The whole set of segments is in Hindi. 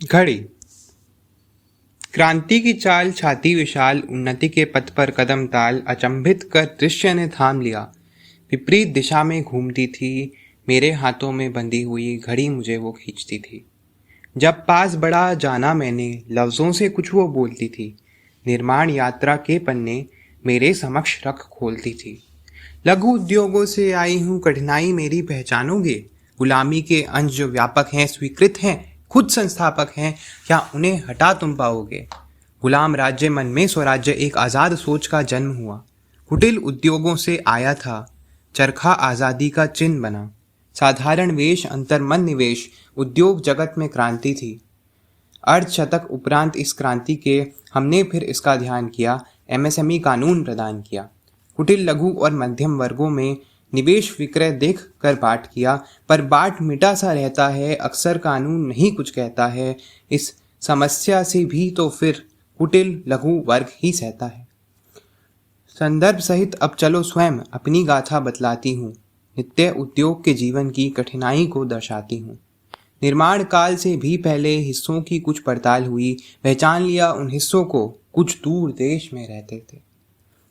घड़ी। क्रांति की चाल, छाती विशाल, उन्नति के पथ पर कदम ताल, अचंभित कर दृश्य ने थाम लिया। विपरीत दिशा में घूमती थी, मेरे हाथों में बंधी हुई घड़ी मुझे वो खींचती थी। जब पास बढ़ा जाना मैंने, लफ्जों से कुछ वो बोलती थी। निर्माण यात्रा के पन्ने मेरे समक्ष रख खोलती थी। लघु उद्योगों से आई हूँ, कठिनाई मेरी पहचानोगे? गुलामी के अंश जो व्यापक हैं, स्वीकृत हैं, खुद संस्थापक हैं, क्या उन्हें हटा तुम पाओगे? गुलाम राज्य मन में स्वराज्य एक आज़ाद सोच का जन्म हुआ। कुटिल उद्योगों से आया था, चरखा आज़ादी का चिन्ह बना। साधारण वेश अंतर मन निवेश, उद्योग जगत में क्रांति थी। अर्धशतक उपरांत इस क्रांति के हमने फिर इसका ध्यान किया, एमएसएमई कानून प्रदान किया। कुटिल लघु और मध्यम वर्गों में निवेश विक्रय देख कर बाट किया, पर बाट मिटा सा रहता है, अक्सर कानून नहीं कुछ कहता है। इस समस्या से भी तो फिर कुटिल लघु वर्ग ही सहता है। संदर्भ सहित अब चलो स्वयं अपनी गाथा बतलाती हूँ, नित्य उद्योग के जीवन की कठिनाई को दर्शाती हूँ। निर्माण काल से भी पहले हिस्सों की कुछ पड़ताल हुई, पहचान लिया उन हिस्सों को, कुछ दूर देश में रहते थे।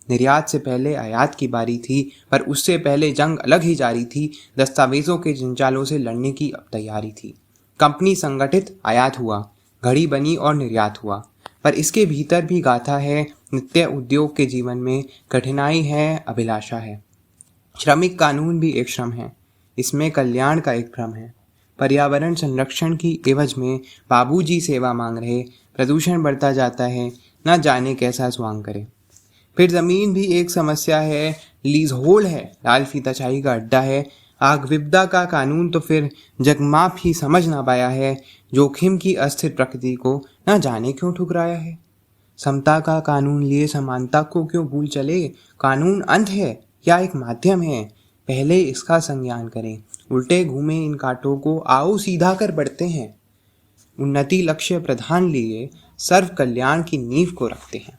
निर्यात से पहले आयात की बारी थी, पर उससे पहले जंग अलग ही जारी थी। दस्तावेजों के जंजालों से लड़ने की अब तैयारी थी। कंपनी संगठित, आयात हुआ, घड़ी बनी और निर्यात हुआ। पर इसके भीतर भी गाथा है, नित्य उद्योग के जीवन में कठिनाई है, अभिलाषा है। श्रमिक कानून भी एक श्रम है, इसमें कल्याण का एक भ्रम है। पर्यावरण संरक्षण की एवज में बाबूजी सेवा मांग रहे, प्रदूषण बढ़ता जाता है, न जाने कैसा स्वांग करे। फिर जमीन भी एक समस्या है, लीज होल्ड है, लाल फीताशाही का अड्डा है। आग विपदा का कानून तो फिर जगमाप ही समझ ना पाया है, जोखिम की अस्थिर प्रकृति को न जाने क्यों ठुकराया है। समता का कानून लिए समानता को क्यों भूल चले? कानून अंत है या एक माध्यम है? पहले इसका संज्ञान करें, उल्टे घूमे इन कांटों को, आओ सीधा कर बढ़ते हैं। उन्नति लक्ष्य प्रधान लिए सर्व कल्याण की नींव को रखते हैं।